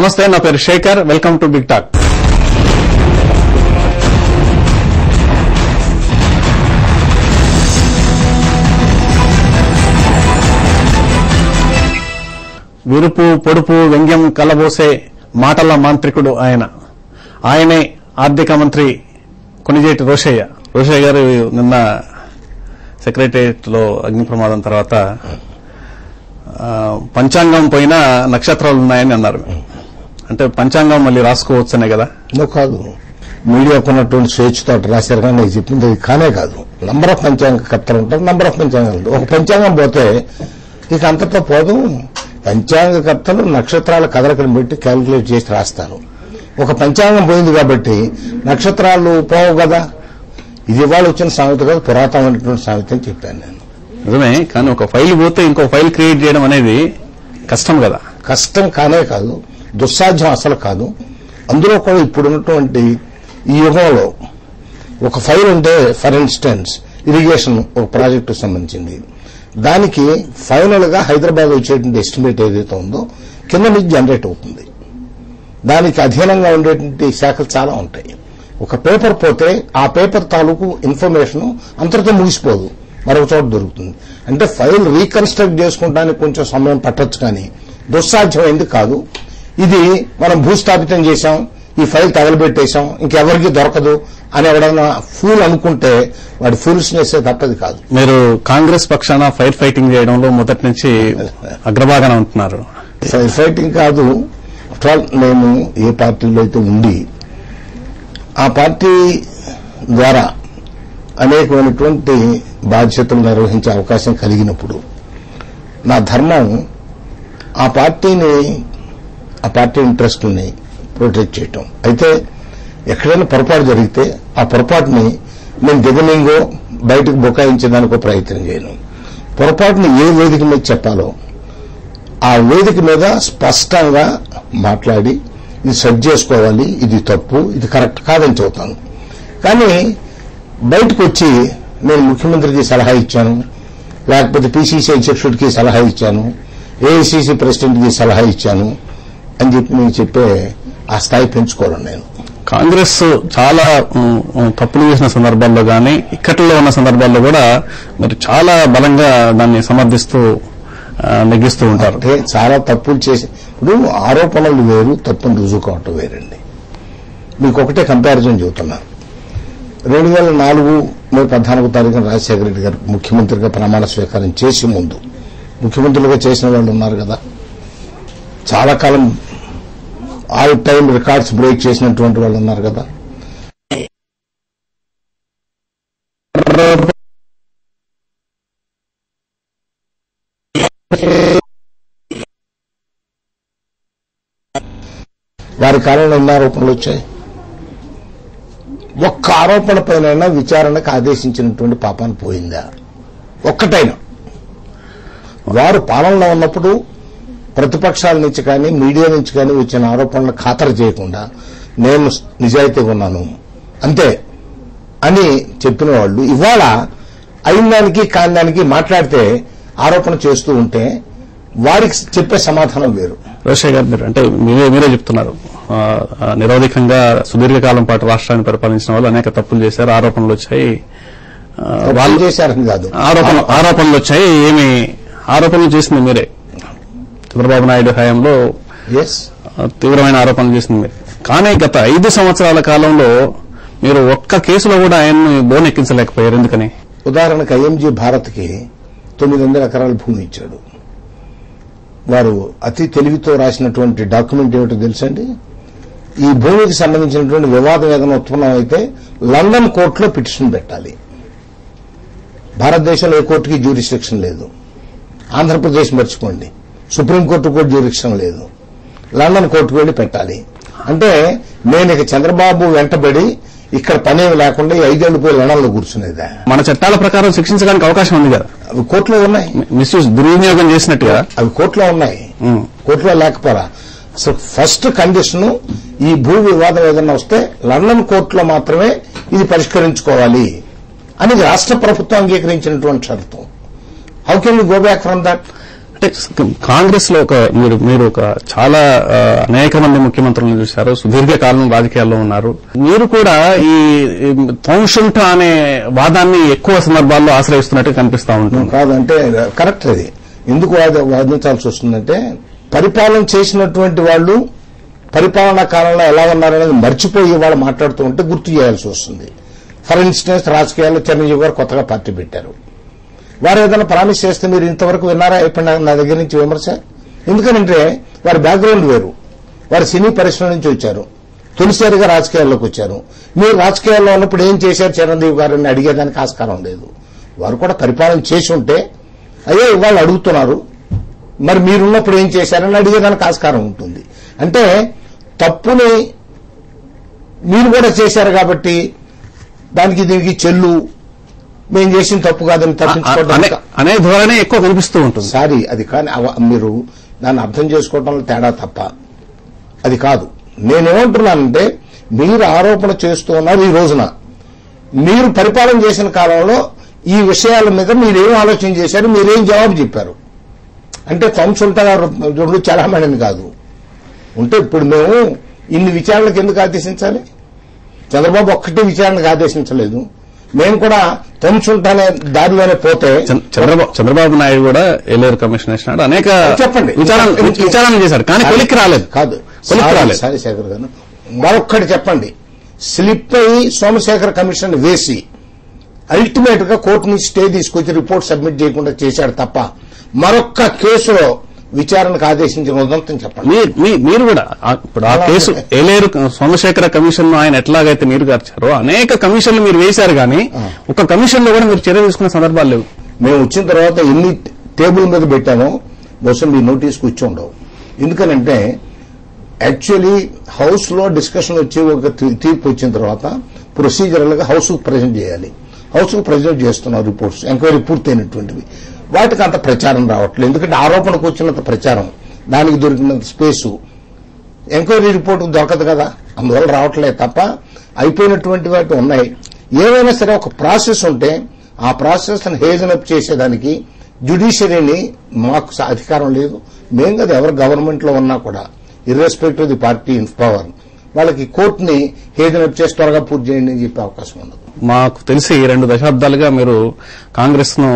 నమస్తే, నా పేరు Shekhar. Welcome to big talk. విరుపు పొడుపు వ్యంగ్యం కలబోసే మాటల మాంత్రికుడు ఆయనే ఆర్థిక మంత్రి కొణిజేటి రోషయ్య గారు నిన్న సెక్రటేరియట్ లో అగ్ని ప్రమాదం తర్వాత పంచాంగం పోయినా నక్షత్రాలు ఉన్నాయని అన్నారు. అంటే పంచాంగం మళ్ళీ రాసుకోవచ్చనే కదా? కాదు, మీడియాకు ఉన్నటువంటి స్వేచ్ఛతో రాశారు. కానీ నేను చెప్పింది అది కానే కాదు. నంబర్ ఆఫ్ పంచాంగకర్తలు ఉంటారు, నంబర్ ఆఫ్ పంచాంగాలు. ఒక పంచాంగం పోతే ఇక అంతతో పోదు. పంచాంగకర్తలు నక్షత్రాల కదలికను పెట్టి క్యాలిక్యులేట్ చేసి రాస్తారు. ఒక పంచాంగం పోయింది కాబట్టి నక్షత్రాలు పోవు కదా. ఇది ఇవాళ వచ్చిన సామెత కాదు, పురాతనమైనటువంటి సామెత అని చెప్పాను నేను. నిజమే, కానీ ఒక ఫైల్ పోతే ఇంకో ఫైల్ క్రియేట్ చేయడం అనేది కష్టం కదా. కష్టం కానే కాదు, దుస్సాధ్యం అసలు కాదు. అందులో కూడా ఇప్పుడున్నటువంటి ఈ యుగంలో ఒక ఫైల్ ఉంటే, ఫర్ ఇన్స్టెన్స్ ఇరిగేషన్ ఒక ప్రాజెక్టు సంబంధించింది, దానికి ఫైనల్ గా హైదరాబాద్ వచ్చేటువంటి ఎస్టిమేట్ ఏదైతే ఉందో కింద నుంచి జనరేట్ అవుతుంది. దానికి అధీనంగా ఉండేటువంటి శాఖలు చాలా ఉంటాయి. ఒక పేపర్ పోతే ఆ పేపర్ తాలూకు ఇన్ఫర్మేషన్ అంతటితో ముగిసిపోదు, మరొక చోట దొరుకుతుంది. అంటే ఫైల్ రీకన్స్ట్రక్ట్ చేసుకోవడానికి కొంచెం సమయం పట్టొచ్చు, కానీ దుస్సాధ్యమైంది కాదు. ఇది మనం భూస్థాపితం చేశాం, ఈ ఫైల్ తగలబెట్టేశాం, ఇంకెవరికి దొరకదు అని ఎవడన్నా ఫూల్ అనుకుంటే వాడి ఫూల్స్నెస్ తప్పది కాదు. మీరు కాంగ్రెస్ పక్షాన ఫైర్ ఫైటింగ్ చేయడంలో మొదటి నుంచి అగ్రభాగాన ఉంటున్నారు. ఫైర్ ఫైటింగ్ కాదు, నేను ఏ పార్టీలో అయితే ఉండి ఆ పార్టీ ద్వారా అనేకమైనటువంటి బాధ్యతలు నిర్వహించే అవకాశం కలిగినప్పుడు నా ధర్మం ఆ పార్టీ ఇంట్రెస్ట్ని ప్రొటెక్ట్ చేయటం. అయితే ఎక్కడైనా పొరపాటు జరిగితే ఆ పొరపాటుని నేను దిగలింగో బయటకు బుకాయించడానికో ప్రయత్నం చేయను. పొరపాటుని ఏ వేదిక మీద చెప్పాలో ఆ వేదిక మీద స్పష్టంగా మాట్లాడి ఇది సెట్ చేసుకోవాలి, ఇది తప్పు, ఇది కరెక్ట్ కాదని చెబుతాను. కానీ బయటకు వచ్చి నేను ముఖ్యమంత్రికి సలహా ఇచ్చాను, లేకపోతే పిసిసి అధ్యక్షుడికి సలహా ఇచ్చాను, ఏఐసిసి ప్రెసిడెంట్కి సలహా ఇచ్చాను అని చెప్పి నేను చెప్పే ఆ స్థాయి పెంచుకోవడం. నేను కాంగ్రెస్ చాలా తప్పులు చేసిన సందర్భాల్లో కానీ ఇక్కట్లో ఉన్న సందర్భాల్లో కూడా మరి చాలా బలంగా దాన్ని సమర్థిస్తూ నెగ్గిస్తూ ఉంటారు. అంటే చాలా తప్పులు చేసి, ఇప్పుడు ఆరోపణలు వేరు, తప్పును రుజువు కావటం వేరండి. మీకు ఒకటే కంపారిజన్ చెబుతున్నాను. 2004 మే 14వ తారీఖున రాజశేఖర రెడ్డి గారు ముఖ్యమంత్రిగా ప్రమాణ స్వీకారం చేసి ముందు ముఖ్యమంత్రులుగా చేసిన వాళ్ళు ఉన్నారు కదా, చాలా కాలం ఆల్ టైమ్ రికార్డ్స్ బ్రేక్ చేసినటువంటి వాళ్ళు ఉన్నారు కదా. వారి కాలంలో ఎన్ని ఆరోపణలు వచ్చాయి? ఒక్క ఆరోపణ పైన విచారణకు ఆదేశించినటువంటి పాపాన్ని పోయిందా? ఒక్కటైనా. వారు పాలనలో ఉన్నప్పుడు ప్రతిపక్షాల నుంచి కానీ మీడియా నుంచి కానీ వచ్చిన ఆరోపణలు ఖాతరు చేయకుండా నేను నిజాయితీగా ఉన్నాను అంతే అని చెప్పిన వాళ్ళు ఇవాళ అయిన దానికి కాని దానికి మాట్లాడితే ఆరోపణ చేస్తూ ఉంటే వారికి చెప్పే సమాధానం వేరు. రోషయ్య గారు, మీరు అంటే మీరే చెప్తున్నారు, నిరవధికంగా సుదీర్ఘకాలం పాటు రాష్ట్రాన్ని పరిపాలించిన వాళ్ళు అనేక తప్పులు చేశారు, ఆరోపణలు వచ్చాయి. వాళ్ళు చేశారని కాదు, ఆరోపణలు వచ్చాయి. ఏమి ఆరోపణలు చేసింది మీరే. చంద్రబాబు నాయుడు హయాంలో తీవ్రమైన ఆరోపణలు చేసింది మీరు. కానీ గత 5 సంవత్సరాల కాలంలో మీరు ఒక్క కేసులో కూడా ఆయన్ని బోనెక్కించలేకపోయారు. ఎందుకని? ఉదాహరణకు ఐఎంజీ భారత్కి 900 ఎకరాల భూమి ఇచ్చాడు. వారు అతి తెలివితో రాసినటువంటి డాక్యుమెంట్ ఏమిటో తెలుసండి? ఈ భూమికి సంబంధించినటువంటి వివాదం ఏదైనా ఉత్పన్నం అయితే లండన్ కోర్టులో పిటిషన్ పెట్టాలి. భారతదేశంలో ఏ కోర్టుకి జ్యూరిస్డిక్షన్ లేదు. ఆంధ్రప్రదేశ్ మర్చిపోండి, సుప్రీంకోర్టు కూడా జ్యూరిస్డిక్షన్ లేదు. లండన్ కోర్టుకు వెళ్లి పెట్టాలి. అంటే నేను ఇక చంద్రబాబు వెంటబడి ఇక్కడ పనేమి లేకుండా 5 ఏళ్లు పోయి లండన్లో కూర్చునేదా? మన చట్టాల ప్రకారం శిక్షించడానికి అవకాశం ఉంది కదా. అవి కోర్టులో ఉన్నాయి. మిస్యూజ్, దుర్వినియోగం చేసినట్టుగా అవి కోర్టులో ఉన్నాయి. కోర్టులో లేకపోరా అసలు ఫస్ట్ కండిషన్ ఈ భూ వివాదం ఏదన్నా వస్తే లండన్ కోర్టులో మాత్రమే ఇది పరిష్కరించుకోవాలి అనేది రాష్ట్ర ప్రభుత్వం అంగీకరించినటువంటి షరతు. How can you go back from that? అంటే కాంగ్రెస్ లో మీరు ఒక చాలా అనేక మంది ముఖ్యమంత్రులను చూశారు, సుదీర్ఘకాలం రాజకీయాల్లో ఉన్నారు. మీరు కూడా ఈ తోంషుంట అనే వాదాన్ని ఎక్కువ సందర్భాల్లో ఆశ్రయిస్తున్నట్టు కనిపిస్తా ఉంటుంది. కాదంటే కరెక్ట్. అది ఎందుకు వాదించాల్సి వస్తుందంటే, పరిపాలన చేసినటువంటి వాళ్ళు పరిపాలనా కాలంలో ఎలా ఉన్నారనేది మర్చిపోయి వాళ్ళు మాట్లాడుతూ ఉంటే గుర్తు చేయాల్సి వస్తుంది. ఫర్ ఇన్స్టెన్స్, రాజకీయాల్లో చిరంజీవి గారు కొత్తగా పార్టీ పెట్టారు. వారు ఏదైనా ప్రామిస్ చేస్తే మీరు ఇంతవరకు విన్నారా? ఇప్పుడు నా దగ్గర నుంచి విమర్శ. ఎందుకంటే వారి బ్యాక్గ్రౌండ్ వేరు. వారు సినీ పరిశ్రమ నుంచి వచ్చారు, తొలిసారిగా రాజకీయాల్లోకి వచ్చారు. మీరు రాజకీయాల్లో ఉన్నప్పుడు ఏం చేశారు చిరంజీవి గారు అని అడిగేదానికి ఆస్కారం లేదు. వారు కూడా పరిపాలన చేసి ఉంటే అయ్యే ఇవాళ అడుగుతున్నారు, మరి మీరున్నప్పుడు ఏం చేశారని అడిగేదానికి ఆస్కారం ఉంటుంది. అంటే తప్పుని మీరు కూడా చేశారు కాబట్టి దానికి దీనికి చెల్లు, మేము చేసిన తప్పు కాదని తప్పించుకోవడం అనే ధోరణి ఎక్కువ కనిపిస్తూ ఉంటుంది. సారీ, అది కానీ మీరు దాన్ని అర్థం చేసుకోవడంలో తేడా తప్ప అది కాదు. నేనేమంటున్నానంటే, మీరు ఆరోపణ చేస్తూ ఉన్నారు. ఈ రోజున మీరు పరిపాలన చేసిన కాలంలో ఈ విషయాల మీద మీరేం ఆలోచన చేశారు, మీరేం జవాబు చెప్పారు అంటే తొంచుంటగా రెండు చలామణిని కాదు ఉంటే ఇప్పుడు మేము ఇన్ని విచారణకు ఎందుకు ఆదేశించాలి? చంద్రబాబు ఒక్కటే విచారణకు ఆదేశించలేదు. మేము కూడా తొంచుంటానే దారిలోనే పోతే చంద్రబాబు నాయుడు కూడా ఏలేరు కమిషన్ వేసినాడు, అనేక చెప్పండి విచారణ చేశారు, కానీ కొలిక్కి రాలేదు. కాదు సారీ శేఖర్ గారు, మరొక్కటి చెప్పండి. స్లిప్ అయి సోమశేఖర్ కమిషన్ వేసి అల్టిమేట్ గా కోర్టు నుంచి స్టే తీసుకొచ్చి రిపోర్ట్ సబ్మిట్ చేయకుండా చేశాడు తప్ప మరొక్క కేసులో విచారణకు ఆదేశించిన ఉదంతం చెప్పండి. మీరు కూడా ఇప్పుడు ఆ కేసు ఏలేరు సోమశేఖర కమిషన్ ఆయన ఎట్లాగైతే నీరు గార్చారో అనేక కమిషన్లు మీరు వేశారు, కానీ ఒక కమిషన్ లో కూడా మీరు చర్య తీసుకునే సందర్భాలు లేవు. మేము వచ్చిన తర్వాత ఎన్ని టేబుల్ మీద పెట్టామో బహుశా మీ నోటీస్కి వచ్చి ఉండవు. ఎందుకనంటే యాక్చువల్లీ హౌస్ లో డిస్కషన్ వచ్చి ఒక తీర్పు వచ్చిన తర్వాత ప్రొసీజరల్ గా హౌస్ కు ప్రజెంట్ చేయాలి. హౌస్ కు ప్రజెంట్ చేస్తున్నారు రిపోర్ట్స్, ఎంక్వైరీ పూర్తయినటువంటివి. వాటికి అంత ప్రచారం రావట్లేదు. ఎందుకంటే ఆరోపణకు వచ్చినంత ప్రచారం, దానికి దొరికినంత స్పేసు ఎంక్వైరీ రిపోర్ట్ దొరకదు కదా, అందువల్ల రావట్లేదు తప్ప అయిపోయినటువంటి వాటి ఉన్నాయి. ఏమైనా సరే ఒక ప్రాసెస్ ఉంటే ఆ ప్రాసెస్ హేజన్ అప్ చేసేదానికి జ్యుడిషియరీని మాకు అధికారం లేదు. మేము కదా ఎవరు గవర్నమెంట్ లో ఉన్నా కూడా irrespective the party in power వాళ్ళకి కోర్టుని హేజన్ అప్ చేసి త్వరగా పూర్తి చేయండి అని చెప్పే అవకాశం ఉండదు. మాకు తెలిసి 2 దశాబ్దాలుగా మీరు కాంగ్రెస్ ను